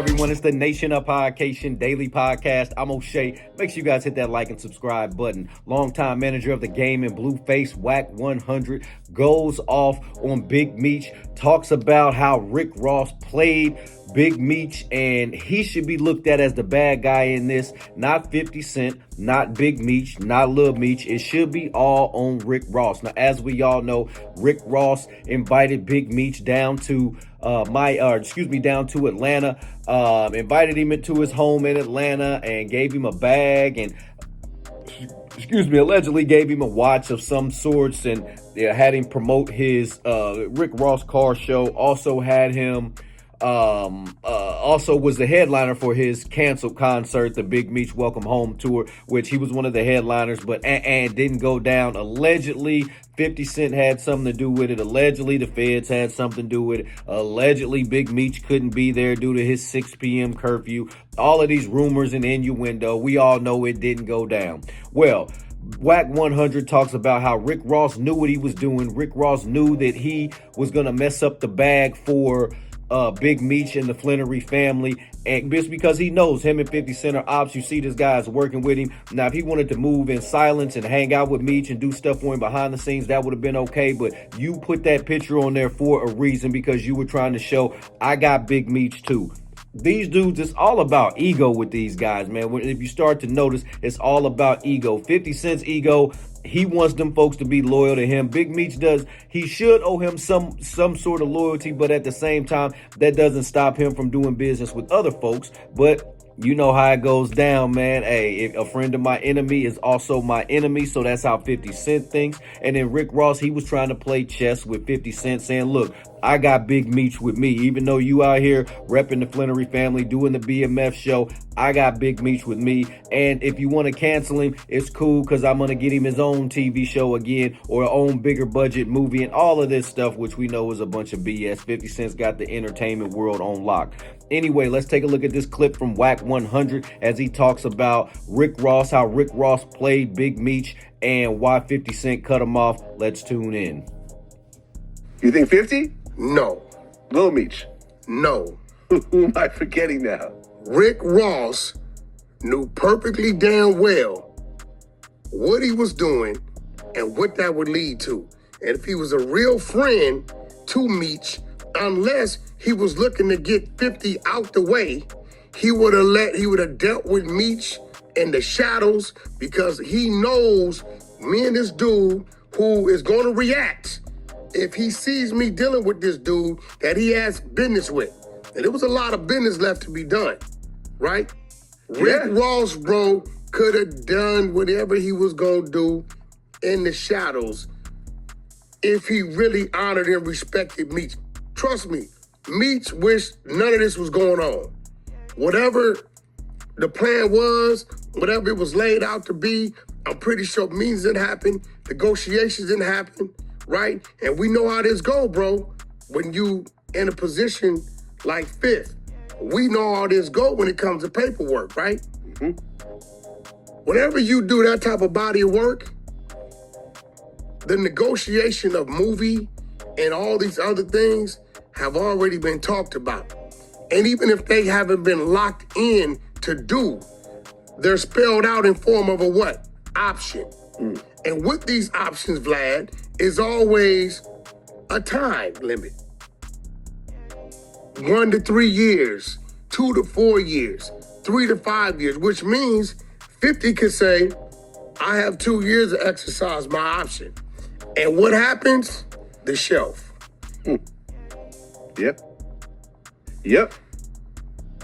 everyone? It's the Nation of Podcation Daily Podcast. I'm O'Shea. Make sure you guys hit that like and subscribe button. Longtime manager of the game in Blueface, Wack 100, goes off on Big Meech, talks about how Rick Ross played Big Meech, and he should be looked at as the bad guy in this, not 50 Cent, not Big Meech, not Lil Meech. It should be all on Rick Ross. Now, as we all know, Rick Ross invited Big Meech down to down to Atlanta, invited him into his home in Atlanta and gave him a bag and allegedly gave him a watch of some sorts, and had him promote his Rick Ross car show. Also had him also was the headliner for his canceled concert, the Big Meech Welcome Home Tour, which he was one of the headliners, but didn't go down. Allegedly, 50 Cent had something to do with it. Allegedly, the feds had something to do with it. Allegedly, Big Meech couldn't be there due to his 6 p.m. curfew. All of these rumors and innuendo, we all know it didn't go down. Well, Wack 100 talks about how Rick Ross knew what he was doing. Rick Ross knew that he was going to mess up the bag for Big Meech and the Flannery family, and just because he knows him and 50 Cent are ops. You see this guy is working with him. Now, if he wanted to move in silence and hang out with Meech and do stuff for him behind the scenes, that would have been okay, but you put that picture on there for a reason, because you were trying to show, I got Big Meech too. These dudes, it's all about ego with these guys, man. If you start to notice, it's all about ego. 50 Cent's ego, he wants them folks to be loyal to him. Big Meech does. He should owe him some sort of loyalty, but at the same time, that doesn't stop him from doing business with other folks. But you know how it goes down, man. Hey, if a friend of my enemy is also my enemy, so that's how 50 Cent thinks. And then Rick Ross, he was trying to play chess with 50 Cent, saying, look, I got Big Meech with me. Even though you out here repping the Flannery family, doing the BMF show, I got Big Meech with me. And if you want to cancel him, it's cool, because I'm going to get him his own TV show again, or own bigger budget movie, and all of this stuff, which we know is a bunch of BS. 50 Cent's got the entertainment world on lock. Anyway, let's take a look at this clip from Wack 100 as he talks about Rick Ross, how Rick Ross played Big Meech, and why 50 Cent cut him off. Let's tune in. You think 50? No. Lil Meech? No. Who am I forgetting now? Rick Ross knew perfectly damn well what he was doing and what that would lead to. And if he was a real friend to Meech, unless he was looking to get 50 out the way, he would have dealt with Meech in the shadows, because he knows me and this dude who is going to react if he sees me dealing with this dude that he has business with. And there was a lot of business left to be done, right? Yeah. Rick Ross, bro, could have done whatever he was going to do in the shadows if he really honored and respected Meech. Trust me, Meech wished none of this was going on. Whatever the plan was, whatever it was laid out to be, I'm pretty sure meetings didn't happen, negotiations didn't happen, right? And we know how this go, bro. When you in a position like fifth, we know how this go when it comes to paperwork, right? Mm-hmm. Whenever you do that type of body of work, the negotiation of movie and all these other things have already been talked about. And even if they haven't been locked in to do, they're spelled out in form of a what? Option. Mm. And with these options, Vlad, is always a time limit. 1 to 3 years, 2 to 4 years, 3 to 5 years, which means 50 could say, I have 2 years to exercise my option. And what happens? The shelf. Yep.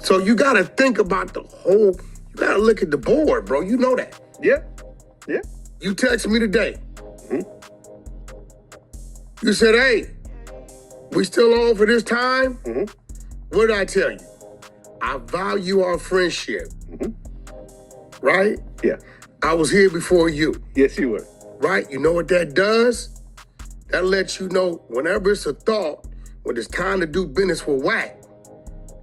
So you got to think about the whole, you got to look at the board, bro. You know that. Yeah. You text me today. Mm-hmm. You said, hey, we still on for this time? Mm-hmm. What did I tell you? I value our friendship. Mm-hmm. Right? Yeah. I was here before you. Yes, you were. Right? You know what that does? That lets you know whenever it's a thought, when it's time to do business with Wack,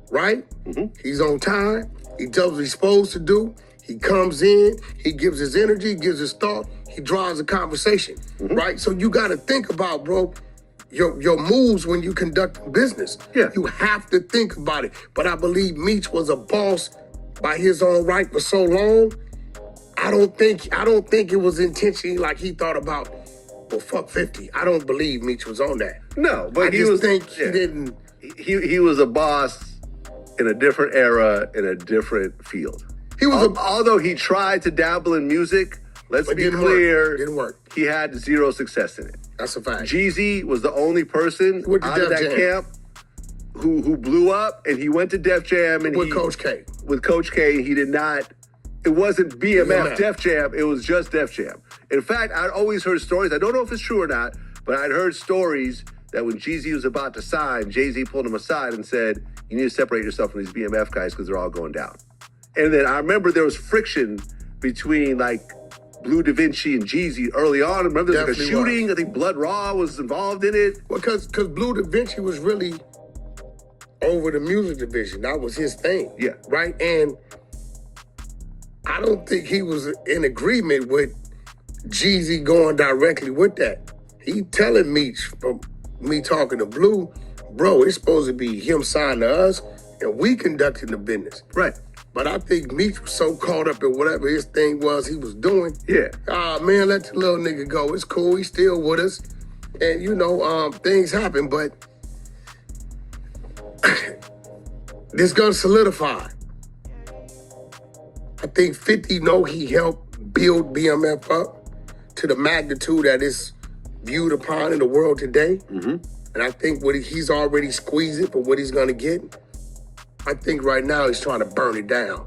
right? Mm-hmm. He's on time. He does what he's supposed to do. He comes in, he gives his energy, gives his thought, he drives a conversation, mm-hmm. right? So you got to think about, bro, your moves when you conduct business. Yeah. You have to think about it. But I believe Meech was a boss by his own right for so long. I don't think it was intentionally like he thought about, well, fuck 50. I don't believe Meech was on that. No, but I think he didn't. He was a boss in a different era, in a different field. He was although he tried to dabble in music, let's be clear, didn't work. He had zero success in it. That's a fact. Jeezy was the only person out of that camp who blew up, and he went to Def Jam and with Coach K. With Coach K, he did not. It wasn't BMF Def Jam. It was just Def Jam. In fact, I'd always heard stories. I don't know if it's true or not, but I'd heard stories that when Jeezy was about to sign, Jay-Z pulled him aside and said, "You need to separate yourself from these BMF guys because they're all going down." And then I remember there was friction between like Blue Da Vinci and Jeezy early on. I remember there was like a shooting. I think Blood Raw was involved in it. Well, because Blue Da Vinci was really over the music division. That was his thing. Yeah. Right? And I don't think he was in agreement with Jeezy going directly with that. He telling Meech, from me talking to Blue, bro, it's supposed to be him signing to us and we conducting the business. Right. But I think Meech was so caught up in whatever his thing was he was doing. Yeah. Man, let the little nigga go. It's cool. He's still with us. And, you know, things happen, but this gonna solidify. I think 50 know he helped build BMF up to the magnitude that it's viewed upon in the world today. Mm-hmm. And I think he's already squeezed it for what he's gonna get. I think right now he's trying to burn it down.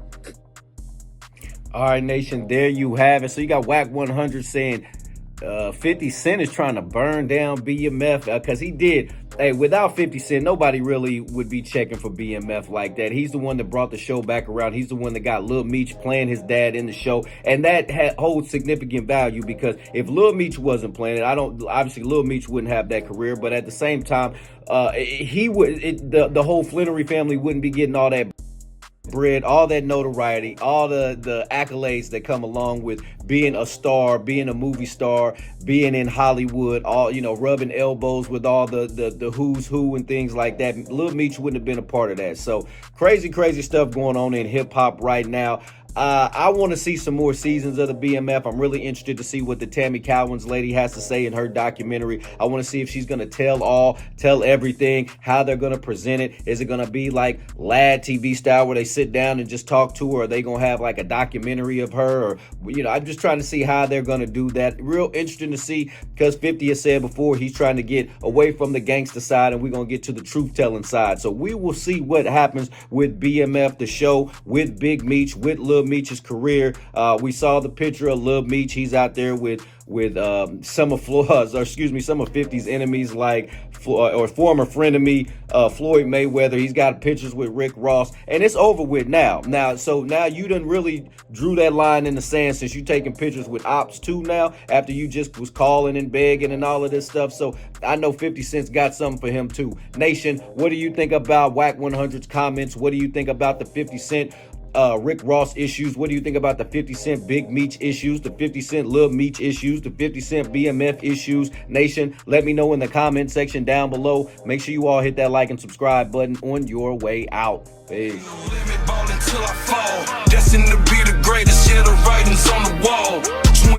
All right, Nation, there you have it. So you got Wack 100 saying 50 Cent is trying to burn down BMF because he did. Hey, without 50 Cent, nobody really would be checking for BMF like that. He's the one that brought the show back around. He's the one that got Lil Meech playing his dad in the show. And that holds significant value because if Lil Meech wasn't playing it, obviously Lil Meech wouldn't have that career. But at the same time, the whole Flannery family wouldn't be getting all that bread, all that notoriety, all the accolades that come along with being a star, being a movie star, being in Hollywood, all, you know, rubbing elbows with all the who's who and things like that. Lil Meech wouldn't have been a part of that. So crazy stuff going on in hip hop right now. I want to see some more seasons of the BMF. I'm really interested to see what the Tammy Cowens lady has to say in her documentary. I want to see if she's going to tell everything, how they're going to present it. Is it going to be like Lad TV style where they sit down and just talk to her? Or are they going to have like a documentary of her? Or, you know, I'm just trying to see how they're going to do that. Real interesting to see because 50 has said before he's trying to get away from the gangster side and we're going to get to the truth-telling side. So we will see what happens with BMF, the show, with Big Meech, with Lil Meech's career. We saw the picture of Lil Meech. He's out there with some of 50's enemies, like or former frenemy Floyd Mayweather. He's got pictures with Rick Ross, and it's over with now. So now you done really drew that line in the sand since you taking pictures with ops too now, after you just was calling and begging and all of this stuff. So I know 50 Cent's got something for him too. Nation, what do you think about Wack 100's comments? What do you think about the 50 Cent Rick Ross issues? What do you think about the 50 Cent Big Meech issues, the 50 Cent Lil Meech issues, the 50 Cent BMF issues? Nation, let me know in the comment section down below. Make sure you all hit that like and subscribe button on your way out. Peace. Destined to be the greatest, yeah, the writing's on the wall.